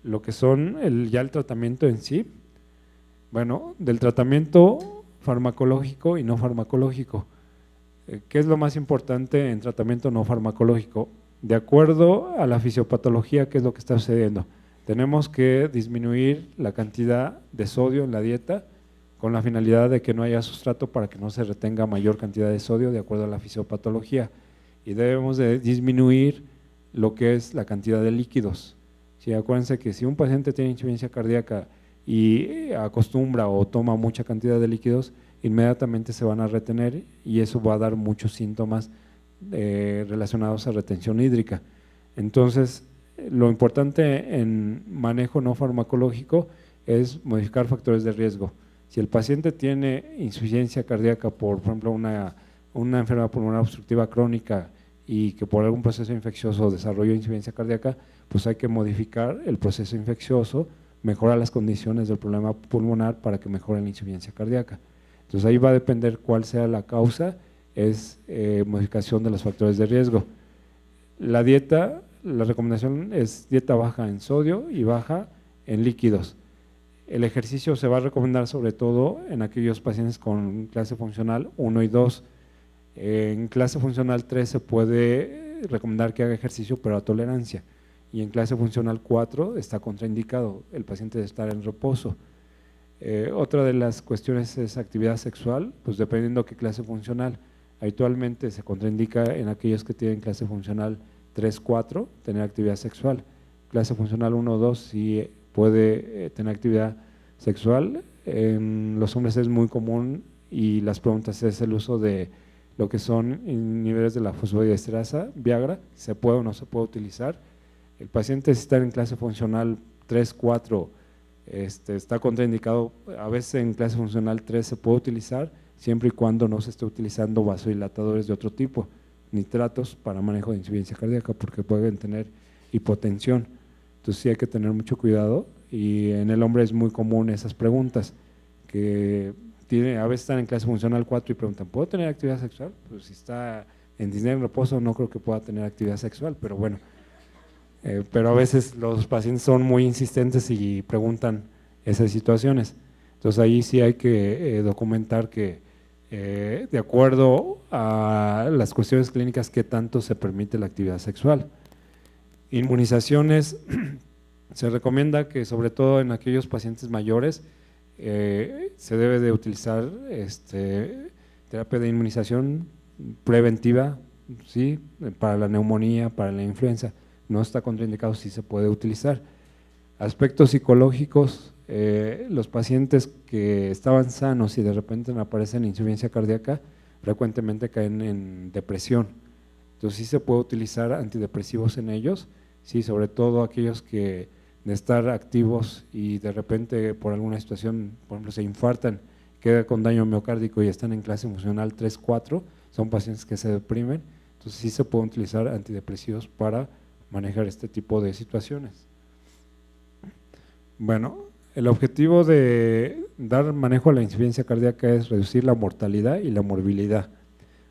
lo que son ya el tratamiento en sí. Bueno, del tratamiento farmacológico y no farmacológico. ¿Qué es lo más importante en tratamiento no farmacológico? De acuerdo a la fisiopatología, ¿qué es lo que está sucediendo? Tenemos que disminuir la cantidad de sodio en la dieta con la finalidad de que no haya sustrato para que no se retenga mayor cantidad de sodio de acuerdo a la fisiopatología. Y debemos de disminuir lo que es la cantidad de líquidos. Sí, acuérdense que si un paciente tiene insuficiencia cardíaca y acostumbra o toma mucha cantidad de líquidos, inmediatamente se van a retener y eso va a dar muchos síntomas relacionados a retención hídrica. Entonces, lo importante en manejo no farmacológico es modificar factores de riesgo. Si el paciente tiene insuficiencia cardíaca por ejemplo, una enfermedad pulmonar obstructiva crónica y que por algún proceso infeccioso desarrolló insuficiencia cardíaca, pues hay que modificar el proceso infeccioso, mejorar las condiciones del problema pulmonar para que mejore la insuficiencia cardíaca. Entonces ahí va a depender cuál sea la causa, es modificación de los factores de riesgo. La dieta, la recomendación es dieta baja en sodio y baja en líquidos. El ejercicio se va a recomendar sobre todo en aquellos pacientes con clase funcional 1 y 2. En clase funcional 3 se puede recomendar que haga ejercicio pero a tolerancia, y en clase funcional 4 está contraindicado el paciente de estar en reposo. Otra de las cuestiones es actividad sexual, pues dependiendo qué clase funcional. Habitualmente se contraindica en aquellos que tienen clase funcional 3-4 tener actividad sexual. Clase funcional 1-2 sí puede tener actividad sexual. En los hombres es muy común y las preguntas es el uso de lo que son niveles de la fosfodiesterasa, Viagra, se puede o no se puede utilizar. El paciente si está en clase funcional 3-4 está contraindicado, a veces en clase funcional 3 se puede utilizar siempre y cuando no se esté utilizando vasodilatadores de otro tipo, nitratos para manejo de insuficiencia cardíaca porque pueden tener hipotensión. Entonces sí hay que tener mucho cuidado y en el hombre es muy común esas preguntas que a veces están en clase funcional 4 y preguntan, ¿puedo tener actividad sexual? Pues si está en disnea en reposo no creo que pueda tener actividad sexual, pero bueno. Pero a veces los pacientes son muy insistentes y preguntan esas situaciones. Entonces ahí sí hay que documentar que de acuerdo a las cuestiones clínicas qué tanto se permite la actividad sexual. Inmunizaciones, se recomienda que sobre todo en aquellos pacientes mayores se debe de utilizar terapia de inmunización preventiva, ¿sí? Para la neumonía, para la influenza. No está contraindicado, si se puede utilizar. Aspectos psicológicos, los pacientes que estaban sanos y de repente aparecen insuficiencia cardíaca, frecuentemente caen en depresión. Entonces sí se puede utilizar antidepresivos en ellos, sí, sobre todo aquellos que de estar activos y de repente por alguna situación, por ejemplo, se infartan, quedan con daño miocárdico y están en clase funcional 3-4, son pacientes que se deprimen, entonces sí se pueden utilizar antidepresivos para manejar este tipo de situaciones. Bueno, el objetivo de dar manejo a la insuficiencia cardíaca es reducir la mortalidad y la morbilidad.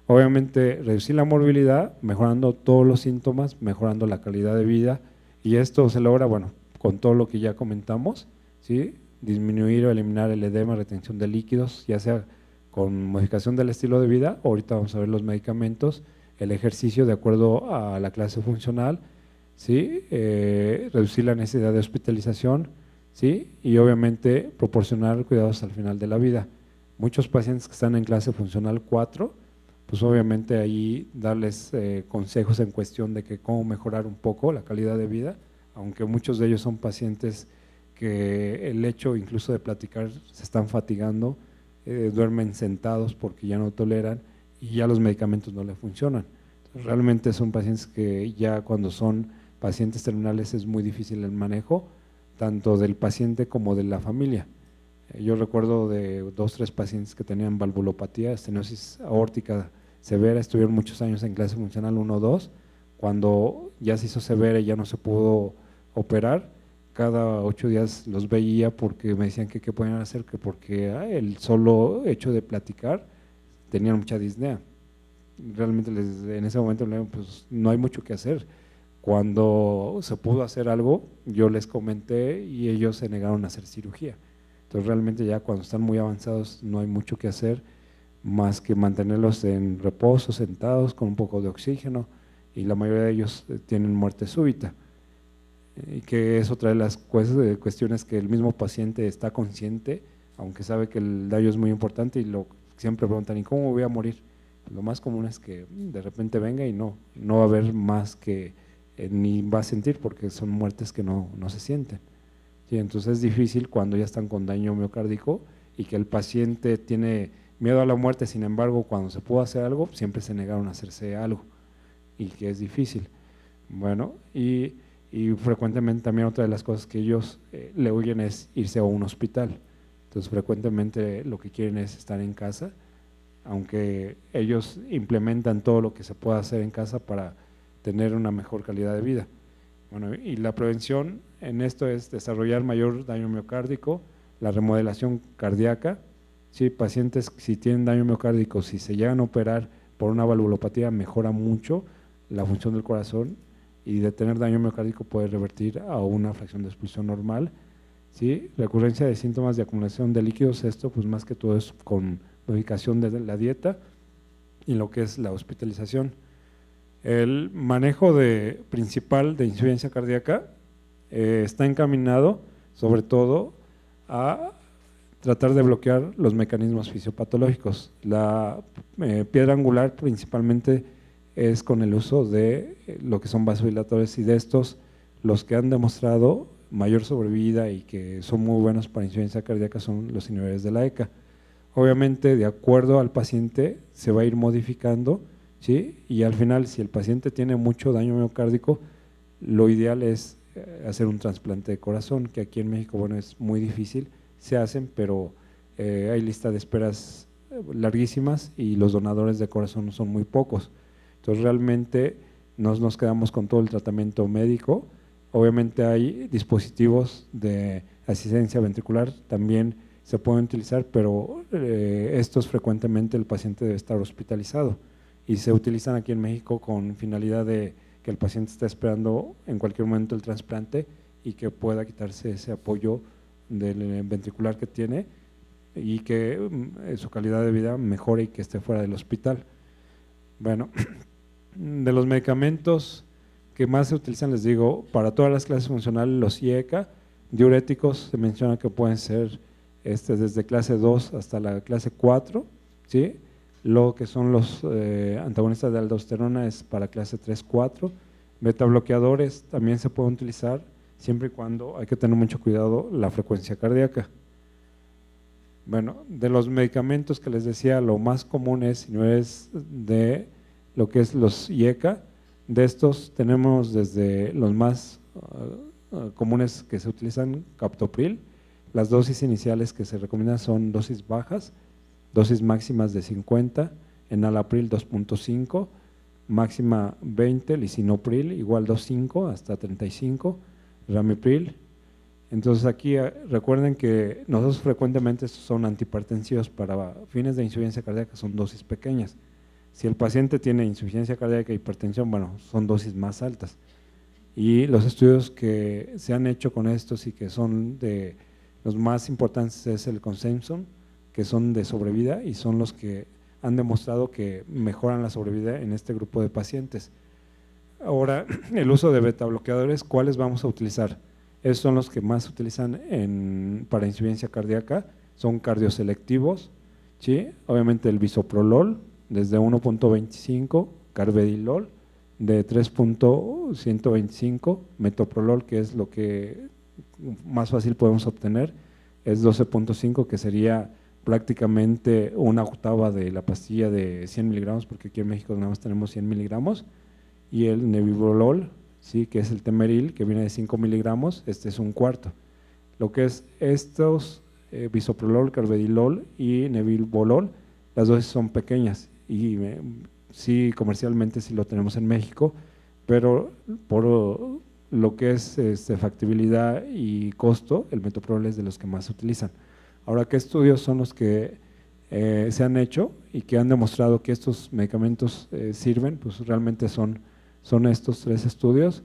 Obviamente, reducir la morbilidad mejorando todos los síntomas, mejorando la calidad de vida, y esto se logra, bueno, con todo lo que ya comentamos, ¿sí? Disminuir o eliminar el edema, retención de líquidos, ya sea con modificación del estilo de vida, ahorita vamos a ver los medicamentos, el ejercicio de acuerdo a la clase funcional, ¿sí? Reducir la necesidad de hospitalización, ¿sí? Y obviamente proporcionar cuidados al final de la vida. Muchos pacientes que están en clase funcional 4, pues obviamente ahí darles consejos en cuestión de que cómo mejorar un poco la calidad de vida, aunque muchos de ellos son pacientes que el hecho incluso de platicar se están fatigando, duermen sentados porque ya no toleran y ya los medicamentos no le funcionan. Entonces, realmente son pacientes que ya cuando son pacientes terminales es muy difícil el manejo, tanto del paciente como de la familia. Yo recuerdo de 2 o 3 pacientes que tenían valvulopatía, estenosis aórtica severa, estuvieron muchos años en clase funcional 1 o 2, cuando ya se hizo severa y ya no se pudo operar, cada 8 días los veía porque me decían que qué podían hacer, que porque el solo hecho de platicar tenían mucha disnea. Realmente en ese momento pues no hay mucho que hacer. Cuando se pudo hacer algo, yo les comenté y ellos se negaron a hacer cirugía. Entonces realmente ya cuando están muy avanzados no hay mucho que hacer más que mantenerlos en reposo, sentados, con un poco de oxígeno, y la mayoría de ellos tienen muerte súbita. Y que es otra de las cuestiones que el mismo paciente está consciente, aunque sabe que el daño es muy importante, y siempre preguntan, ¿y cómo voy a morir? Lo más común es que de repente venga y no va a haber más que, ni va a sentir, porque son muertes que no se sienten. Sí, entonces es difícil cuando ya están con daño miocárdico y que el paciente tiene miedo a la muerte, sin embargo, cuando se pudo hacer algo, siempre se negaron a hacerse algo, y que es difícil. Bueno, y frecuentemente también otra de las cosas que ellos le huyen es irse a un hospital. Entonces frecuentemente lo que quieren es estar en casa, aunque ellos implementan todo lo que se pueda hacer en casa para tener una mejor calidad de vida. Bueno, y la prevención en esto es desarrollar mayor daño miocárdico, la remodelación cardíaca. Sí, pacientes si tienen daño miocárdico, si se llegan a operar por una valvulopatía, mejora mucho la función del corazón, y de tener daño miocárdico puede revertir a una fracción de expulsión normal. ¿Sí? Recurrencia de síntomas de acumulación de líquidos, esto pues más que todo es con modificación de la dieta y lo que es la hospitalización. El manejo principal de insuficiencia cardíaca está encaminado sobre todo a tratar de bloquear los mecanismos fisiopatológicos. La piedra angular principalmente es con el uso de lo que son vasodilatadores, y de estos los que han demostrado mayor sobrevida y que son muy buenos para insuficiencia cardíaca son los inhibidores de la ECA. Obviamente, de acuerdo al paciente se va a ir modificando, ¿sí? Y al final, si el paciente tiene mucho daño miocárdico, lo ideal es hacer un trasplante de corazón, que aquí en México, bueno, es muy difícil, se hacen, pero hay lista de esperas larguísimas y los donadores de corazón son muy pocos. Entonces realmente nos quedamos con todo el tratamiento médico. Obviamente hay dispositivos de asistencia ventricular, también se pueden utilizar, pero estos frecuentemente el paciente debe estar hospitalizado, y se utilizan aquí en México con finalidad de que el paciente está esperando en cualquier momento el trasplante y que pueda quitarse ese apoyo del ventricular que tiene, y que su calidad de vida mejore y que esté fuera del hospital. Bueno, de los medicamentos que más se utilizan, les digo, para todas las clases funcionales, los IECA, diuréticos, se menciona que pueden ser desde clase 2 hasta la clase 4, ¿sí? Lo que son los antagonistas de aldosterona es para clase 3, 4, betabloqueadores también se pueden utilizar, siempre y cuando hay que tener mucho cuidado la frecuencia cardíaca. Bueno, de los medicamentos que les decía, lo más común es de lo que es los IECA. De estos tenemos desde los más comunes que se utilizan, captopril. Las dosis iniciales que se recomiendan son dosis bajas, dosis máximas de 50, enalapril 2.5, máxima 20, lisinopril igual 2.5 hasta 35, ramipril. Entonces aquí recuerden que nosotros frecuentemente estos son antihipertensivos para fines de insuficiencia cardíaca, son dosis pequeñas. Si el paciente tiene insuficiencia cardíaca e hipertensión, bueno, son dosis más altas. Y los estudios que se han hecho con estos y que son de los más importantes es el Consensus, que son de sobrevida y son los que han demostrado que mejoran la sobrevida en este grupo de pacientes. Ahora, el uso de beta bloqueadores, ¿cuáles vamos a utilizar? Esos son los que más se utilizan para insuficiencia cardíaca, son cardioselectivos, ¿sí? Obviamente el bisoprolol desde 1.25, carvedilol de 3.125, metoprolol, que es lo que más fácil podemos obtener, es 12.5, que sería prácticamente una octava de la pastilla de 100 miligramos, porque aquí en México nada más tenemos 100 miligramos, y el nebivolol, ¿sí? Que es el temeril, que viene de 5 miligramos, este es un cuarto. Lo que es estos, bisoprolol, carvedilol y nebivolol, las dosis son pequeñas y sí, comercialmente sí lo tenemos en México, pero por lo que es factibilidad y costo, el metoprolol es de los que más se utilizan. Ahora, ¿qué estudios son los que se han hecho y que han demostrado que estos medicamentos sirven? Pues realmente son estos 3 estudios.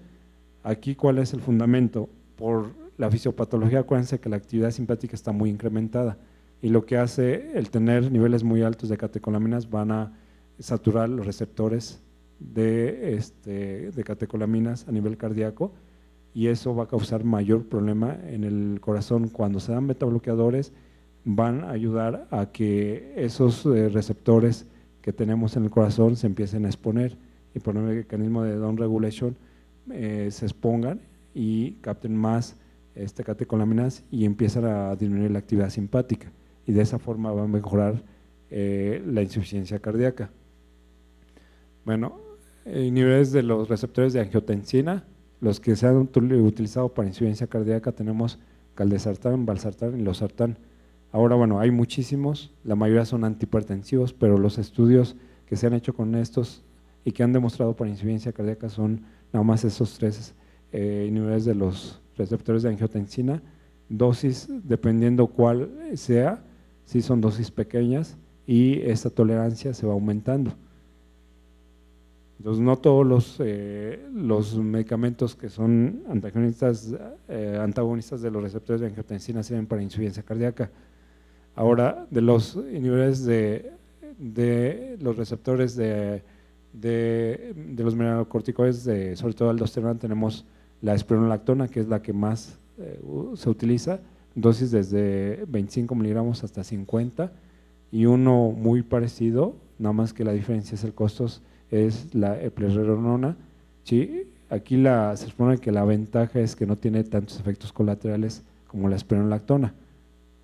Aquí, ¿cuál es el fundamento? Por la fisiopatología, acuérdense que la actividad simpática está muy incrementada y lo que hace el tener niveles muy altos de catecolaminas van a saturar los receptores de catecolaminas a nivel cardíaco y eso va a causar mayor problema en el corazón. Cuando se dan betabloqueadores van a ayudar a que esos receptores que tenemos en el corazón se empiecen a exponer y por el mecanismo de down regulation se expongan y capten más catecolaminas y empiezan a disminuir la actividad simpática y de esa forma va a mejorar la insuficiencia cardíaca. Bueno, niveles de los receptores de angiotensina, los que se han utilizado para insuficiencia cardíaca tenemos caldesartán, valsartán y losartán. Ahora, bueno, hay muchísimos, la mayoría son antihipertensivos, pero los estudios que se han hecho con estos y que han demostrado para insuficiencia cardíaca son nada más esos 3 niveles de los receptores de angiotensina, dosis dependiendo cuál sea, si son dosis pequeñas y esta tolerancia se va aumentando. Entonces, no todos los medicamentos que son antagonistas de los receptores de angiotensina sirven para insuficiencia cardíaca. Ahora, de los niveles de los receptores de los mineralocorticoides, sobre todo aldosterona, tenemos la espironolactona, que es la que más se utiliza, dosis desde 25 miligramos hasta 50, y uno muy parecido, nada más que la diferencia es el costo, es la eplerenona, ¿sí? Aquí se supone que la ventaja es que no tiene tantos efectos colaterales como la espironolactona,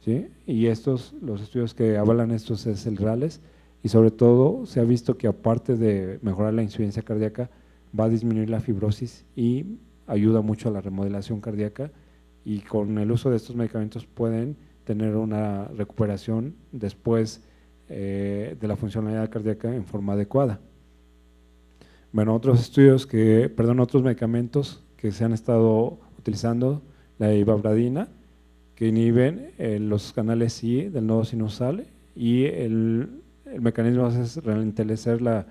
¿sí? Y los estudios que avalan estos es el RALES, y sobre todo se ha visto que aparte de mejorar la insuficiencia cardíaca, va a disminuir la fibrosis y ayuda mucho a la remodelación cardíaca y con el uso de estos medicamentos pueden tener una recuperación después de la funcionalidad cardíaca en forma adecuada. Bueno, otros medicamentos que se han estado utilizando, la ivabradina, que inhiben los canales I del nodo sinusal y el mecanismo es ralentizar la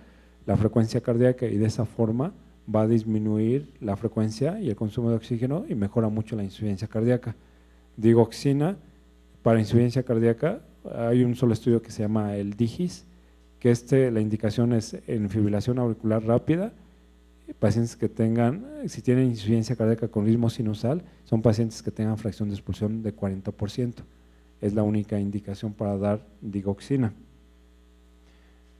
frecuencia cardíaca y de esa forma va a disminuir la frecuencia y el consumo de oxígeno y mejora mucho la insuficiencia cardíaca. Digoxina, para insuficiencia cardíaca, hay un solo estudio que se llama el DIGIS, que la indicación es en fibrilación auricular rápida, pacientes que si tienen insuficiencia cardíaca con ritmo sinusal, son pacientes que tengan fracción de expulsión de 40%, es la única indicación para dar digoxina.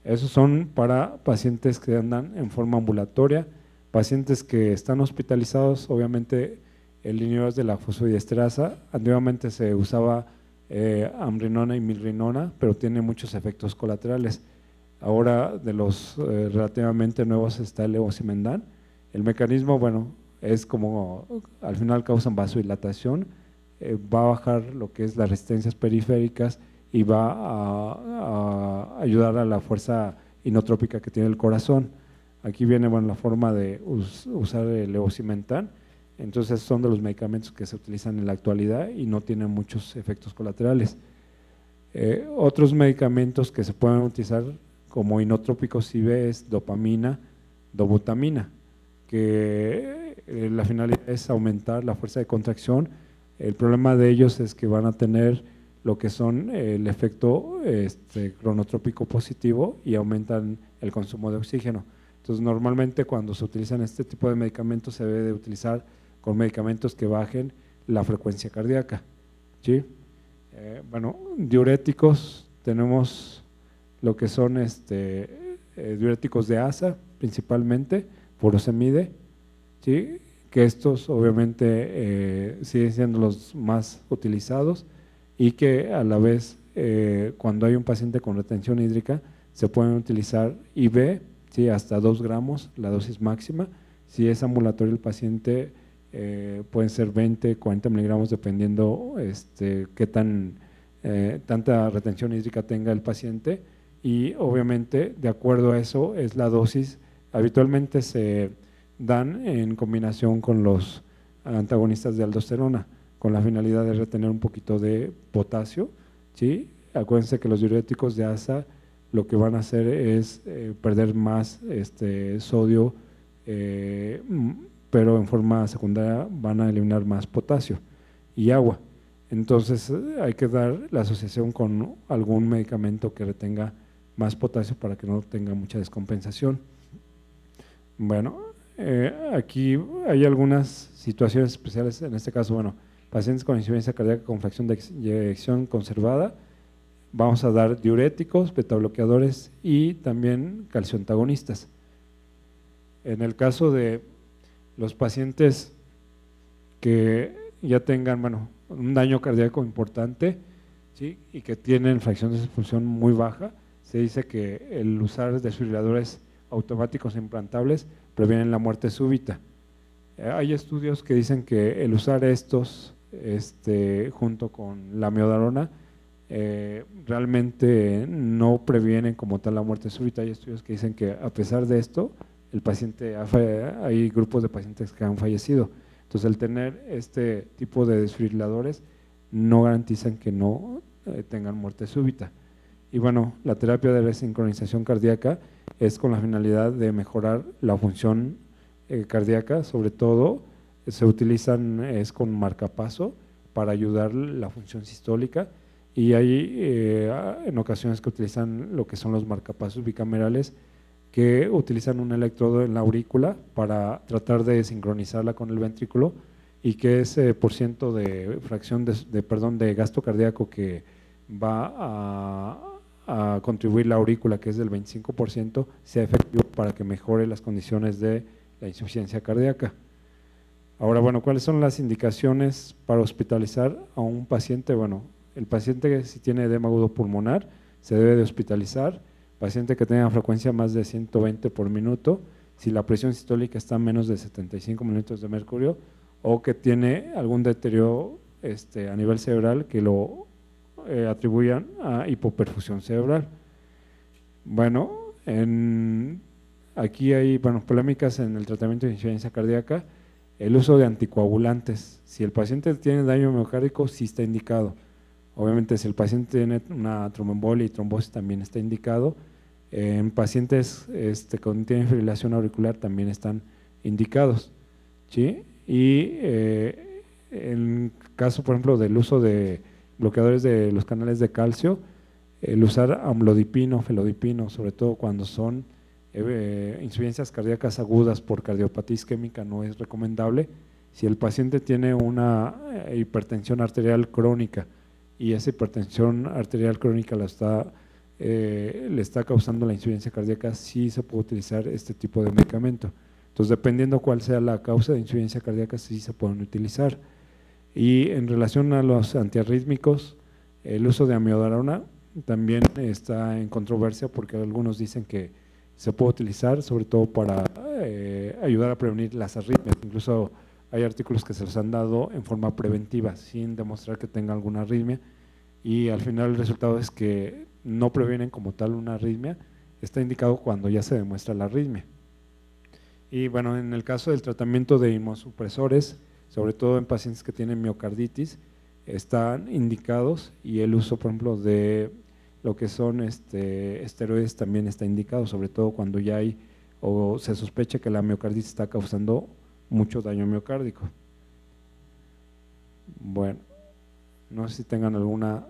Esos son para pacientes que andan en forma ambulatoria, pacientes que están hospitalizados, obviamente el inhibidor de la fosfodiesterasa, antiguamente se usaba amrinona y milrinona, pero tiene muchos efectos colaterales. Ahora de los relativamente nuevos está el levosimendan. El mecanismo, bueno, es como al final causan vasodilatación, va a bajar lo que es las resistencias periféricas y va a ayudar a la fuerza inotrópica que tiene el corazón. Aquí viene bueno, la forma de usar el levosimentan. Entonces son de los medicamentos que se utilizan en la actualidad y no tienen muchos efectos colaterales. Otros medicamentos que se pueden utilizar como inotrópicos IV es dopamina, dobutamina, que la finalidad es aumentar la fuerza de contracción. El problema de ellos es que van a tener lo que son el efecto cronotrópico positivo y aumentan el consumo de oxígeno. Entonces normalmente cuando se utilizan este tipo de medicamentos se debe de utilizar con medicamentos que bajen la frecuencia cardíaca, ¿sí? Bueno, diuréticos, tenemos lo que son diuréticos de ASA principalmente, furosemide, ¿sí? Que estos obviamente siguen siendo los más utilizados y que a la vez cuando hay un paciente con retención hídrica se pueden utilizar IV, ¿sí? Hasta 2 gramos, la dosis máxima. Si es ambulatorio el paciente pueden ser 20, 40 miligramos dependiendo qué tanta retención hídrica tenga el paciente y obviamente de acuerdo a eso es la dosis. Habitualmente se dan en combinación con los antagonistas de aldosterona con la finalidad de retener un poquito de potasio, ¿sí? Acuérdense que los diuréticos de ASA lo que van a hacer es perder más sodio, pero en forma secundaria van a eliminar más potasio y agua. Entonces hay que dar la asociación con algún medicamento que retenga más potasio para que no tenga mucha descompensación. Bueno, aquí hay algunas situaciones especiales, en este caso, bueno, pacientes con insuficiencia cardíaca con fracción de eyección conservada, vamos a dar diuréticos, betabloqueadores y también calcioantagonistas. En el caso de los pacientes que ya tengan, bueno, un daño cardíaco importante, ¿sí? Y que tienen fracción de expulsión muy baja, se dice que el usar desfibriladores automáticos implantables previenen la muerte súbita. Hay estudios que dicen que el usar estos junto con la miodarona realmente no previenen como tal la muerte súbita. Hay estudios que dicen que a pesar de esto, el paciente hay grupos de pacientes que han fallecido. Entonces el tener este tipo de desfibriladores no garantizan que no tengan muerte súbita. Y bueno, la terapia de resincronización cardíaca es con la finalidad de mejorar la función cardíaca, sobre todo se utilizan con marcapaso para ayudar la función sistólica y hay en ocasiones que utilizan lo que son los marcapasos bicamerales que utilizan un electrodo en la aurícula para tratar de sincronizarla con el ventrículo y que ese porciento de fracción de gasto cardíaco que va a contribuir la aurícula, que es del 25%, sea efectivo para que mejore las condiciones de la insuficiencia cardíaca. Ahora, bueno, ¿cuáles son las indicaciones para hospitalizar a un paciente? Bueno, el paciente que si tiene edema agudo pulmonar se debe de hospitalizar, paciente que tenga frecuencia más de 120 por minuto, si la presión sistólica está a menos de 75 milímetros de mercurio o que tiene algún deterioro a nivel cerebral que lo atribuyan a hipoperfusión cerebral. Bueno, aquí hay polémicas en el tratamiento de insuficiencia cardíaca, el uso de anticoagulantes. Si el paciente tiene daño miocárdico, sí está indicado. Obviamente, si el paciente tiene una tromboembolia y trombosis, también está indicado. En pacientes que tienen fibrilación auricular también están indicados, ¿sí? Y en caso, por ejemplo, del uso de bloqueadores de los canales de calcio, el usar amlodipino, felodipino, sobre todo cuando son insuficiencias cardíacas agudas por cardiopatía isquémica, no es recomendable. Si el paciente tiene una hipertensión arterial crónica y esa hipertensión arterial crónica le está causando la insuficiencia cardíaca, sí se puede utilizar este tipo de medicamento. Entonces, dependiendo cuál sea la causa de insuficiencia cardíaca, sí se pueden utilizar. Y en relación a los antiarrítmicos, el uso de amiodarona también está en controversia porque algunos dicen que se puede utilizar sobre todo para ayudar a prevenir las arritmias. Incluso hay artículos que se los han dado en forma preventiva sin demostrar que tenga alguna arritmia y al final el resultado es que no previenen como tal una arritmia, está indicado cuando ya se demuestra la arritmia. Y bueno, en el caso del tratamiento de inmunosupresores, sobre todo en pacientes que tienen miocarditis, están indicados, y el uso, por ejemplo, de lo que son esteroides también está indicado, sobre todo cuando ya hay o se sospecha que la miocarditis está causando mucho daño miocárdico. Bueno, no sé si tengan alguna